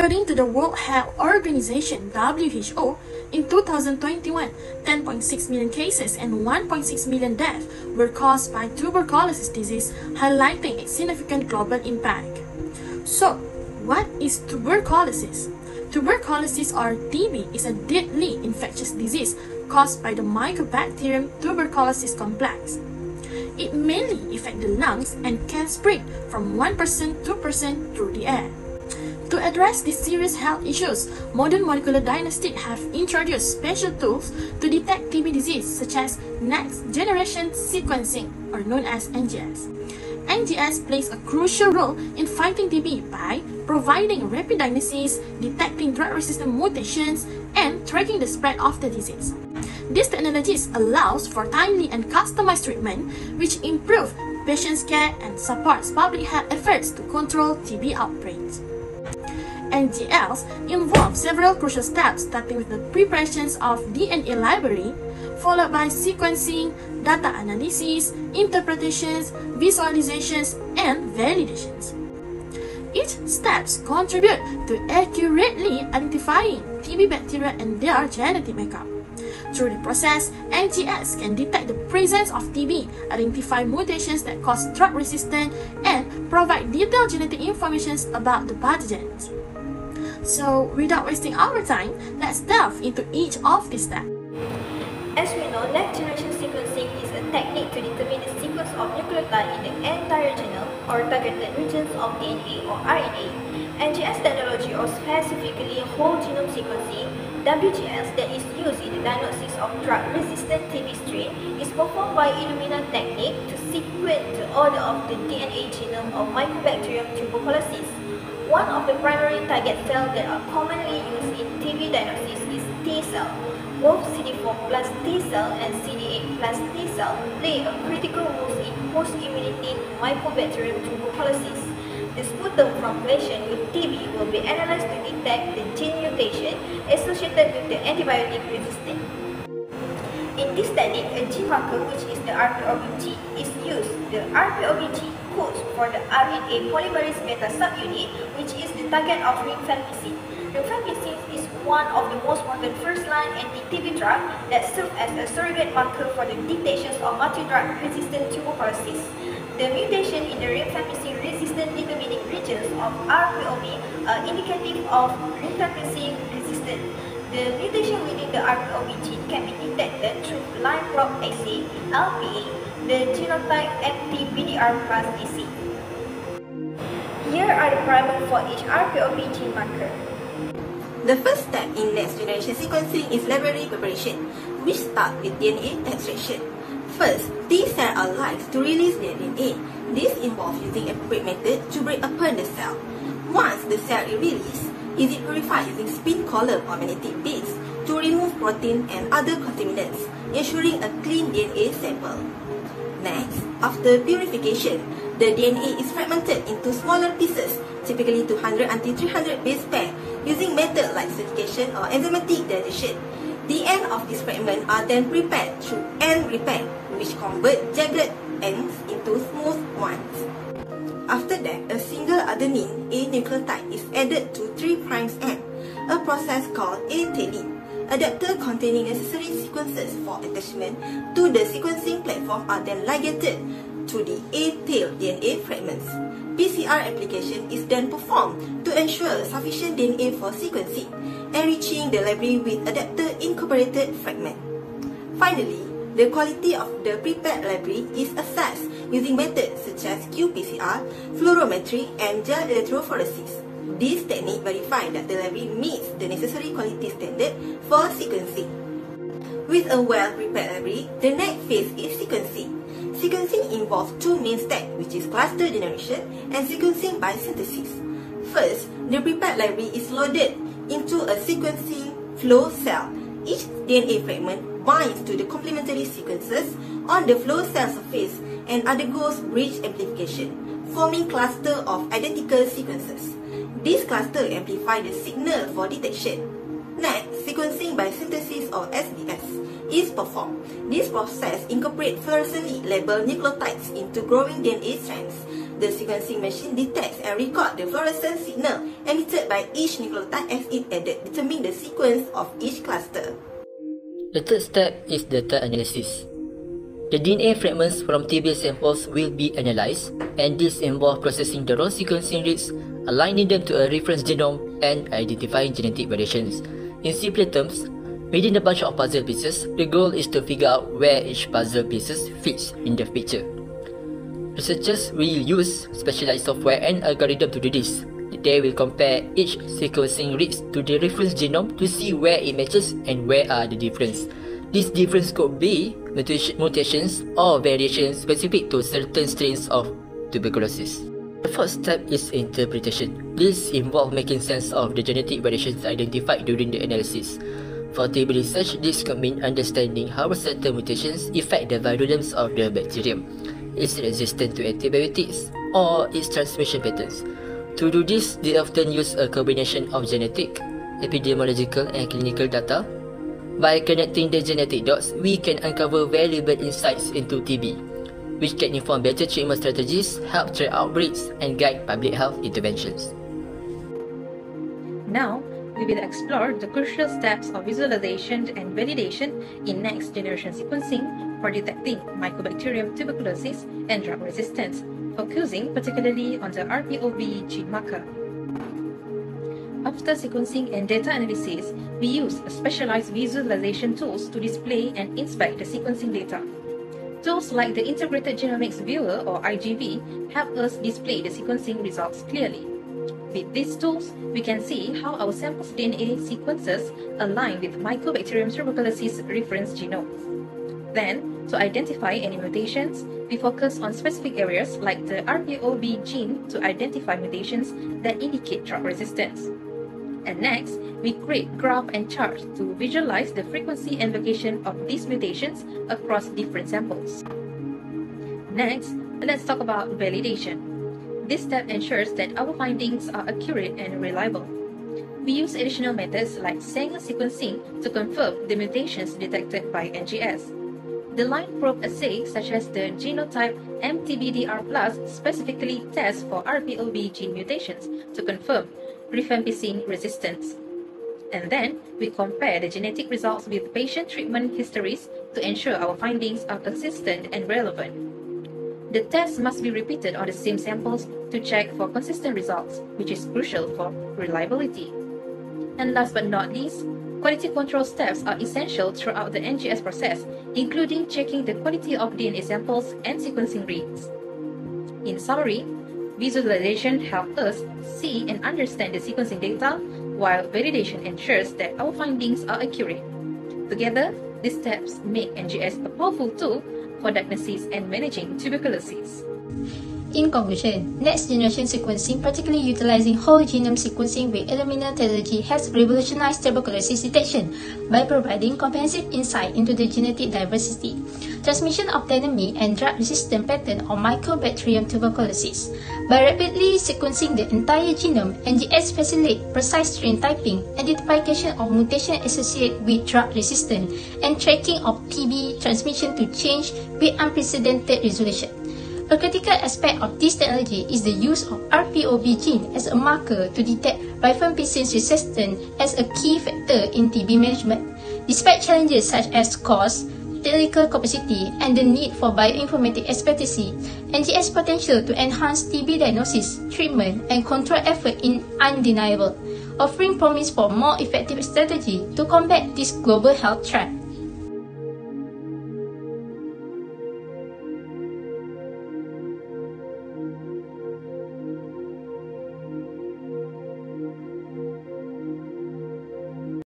According to the World Health Organization (WHO), in 2021, 10.6 million cases and 1.6 million deaths were caused by tuberculosis disease, highlighting its significant global impact. So, what is tuberculosis? Tuberculosis or TB is a deadly infectious disease caused by the Mycobacterium tuberculosis complex. It mainly affects the lungs and can spread from one person to person through the air. To address these serious health issues, modern molecular diagnostics have introduced special tools to detect TB disease such as next-generation sequencing, or known as NGS. NGS plays a crucial role in fighting TB by providing rapid diagnosis, detecting drug-resistant mutations, and tracking the spread of the disease. These technologies allows for timely and customized treatment, which improve patient care and supports public health efforts to control TB outbreaks. NGS involve several crucial steps, starting with the preparations of DNA library, followed by sequencing, data analysis, interpretations, visualizations, and validations. Each step contributes to accurately identifying TB bacteria and their genetic makeup. Through the process, NGS can detect the presence of TB, identify mutations that cause drug resistance, and provide detailed genetic information about the pathogens. So, without wasting our time, let's delve into each of these steps. As we know, next-generation sequencing is a technique to determine the sequence of nucleotide in the entire genome or targeted regions of DNA or RNA. NGS technology, or specifically whole genome sequencing, WGS, that is used in the diagnosis of drug-resistant TB strain, is performed by Illumina technique to sequence the order of the DNA genome of Mycobacterium tuberculosis. One of the primary target cells that are commonly used in TB diagnosis is T cell. Both CD4 plus T cell and CD8 plus T cell play a critical role in host immunity to Mycobacterium tuberculosis. The sputum from patient with TB will be analyzed to detect the gene mutation associated with the antibiotic resistance. In this technique, a gene marker, which is the RPOB gene, is used. The RPOB gene codes for the RNA polymerase beta subunit, which is the target of rifampicin. Rifampicin is one of the most potent first-line anti-TB drugs that serves as a surrogate marker for the detection of multi-drug resistant tuberculosis. The mutation in the rifampicin-resistant determining regions of RPOB are indicative of rifampicin resistance. The mutation within the RPOB gene can be detected through line probe assay, LPA, the genotype FT-BDR plus AC. Here are the parameters for each RPOB gene marker. The first step in next-generation sequencing is library preparation, which starts with DNA extraction. First, T cells are live to release their DNA. This involves using appropriate method to break open the cell. Once the cell is released, it is purified using spin column or magnetic beads to remove protein and other contaminants, ensuring a clean DNA sample. Next, after purification, the DNA is fragmented into smaller pieces, typically 200 until 300 base pair, using methods like certification or enzymatic digestion. The ends of this fragment are then prepared through end repair, which convert jagged ends into smooth ones. After that, a single adenine A nucleotide is added to 3' end, a process called A-tailing. Adapters containing necessary sequences for attachment to the sequencing platform are then ligated to the A-tail DNA fragments. PCR application is then performed to ensure sufficient DNA for sequencing, enriching the library with adapter-incorporated fragment. Finally, the quality of the prepared library is assessed using methods such as qPCR, fluorometry, and gel electrophoresis. This technique verifies that the library meets the necessary quality standard for sequencing. With a well-prepared library, the next phase is sequencing. Sequencing involves two main steps, which is cluster generation and sequencing by synthesis. First, the prepared library is loaded into a sequencing flow cell. Each DNA fragment binds to the complementary sequences on the flow cell surface and undergoes bridge amplification, forming clusters of identical sequences. This cluster amplifies the signal for detection. Next, sequencing by synthesis or SDS is performed. This process incorporates fluorescently labeled nucleotides into growing DNA strands. The sequencing machine detects and records the fluorescence signal emitted by each nucleotide as it determines the sequence of each cluster. The third step is data analysis. The DNA fragments from TB samples will be analyzed, and this involves processing the raw sequencing reads, aligning them to a reference genome, and identifying genetic variations. In simpler terms, within a bunch of puzzle pieces, the goal is to figure out where each puzzle pieces fits in the picture. Researchers will use specialized software and algorithm to do this. They will compare each sequencing reads to the reference genome to see where it matches and where are the differences. This difference could be mutations or variations specific to certain strains of tuberculosis. The first step is interpretation. This involves making sense of the genetic variations identified during the analysis. For TB research, this could mean understanding how certain mutations affect the virulence of the bacterium, its resistance to antibiotics, or its transmission patterns. To do this, they often use a combination of genetic, epidemiological, and clinical data. By connecting the genetic dots, we can uncover valuable insights into TB, which can inform better treatment strategies, help track outbreaks, and guide public health interventions. Now, we will explore the crucial steps of visualization and validation in next-generation sequencing for detecting Mycobacterium tuberculosis and drug resistance, focusing particularly on the RPOB gene marker. After sequencing and data analysis, we use specialized visualization tools to display and inspect the sequencing data. Tools like the Integrated Genomics Viewer or IGV help us display the sequencing results clearly. With these tools, we can see how our sample's DNA sequences align with Mycobacterium tuberculosis reference genome. Then, to identify any mutations, we focus on specific areas like the RPOB gene to identify mutations that indicate drug resistance. And next, we create graphs and charts to visualize the frequency and location of these mutations across different samples. Next, let's talk about validation. This step ensures that our findings are accurate and reliable. We use additional methods like Sanger sequencing to confirm the mutations detected by NGS. The line probe assay, such as the genotype MTBDR+, specifically tests for RPOB gene mutations to confirm rifampicin resistance. And then, we compare the genetic results with patient treatment histories to ensure our findings are consistent and relevant. The test must be repeated on the same samples to check for consistent results, which is crucial for reliability. And last but not least, quality control steps are essential throughout the NGS process, including checking the quality of DNA samples and sequencing reads. In summary, visualization helps us see and understand the sequencing data, while validation ensures that our findings are accurate. Together, these steps make NGS a powerful tool for diagnosis and managing tuberculosis. In conclusion, next-generation sequencing, particularly utilizing whole genome sequencing with Illumina technology, has revolutionized tuberculosis detection by providing comprehensive insight into the genetic diversity, transmission of dynamic and drug-resistant pattern of Mycobacterium tuberculosis. By rapidly sequencing the entire genome, NGS facilitates precise strain typing, identification of mutation associated with drug resistance, and tracking of TB transmission to change with unprecedented resolution. A critical aspect of this technology is the use of RPOB gene as a marker to detect rifampicin resistance as a key factor in TB management. Despite challenges such as cost, technical capacity, and the need for bioinformatic expertise, NGS potential to enhance TB diagnosis, treatment, and control effort is undeniable, offering promise for more effective strategy to combat this global health threat.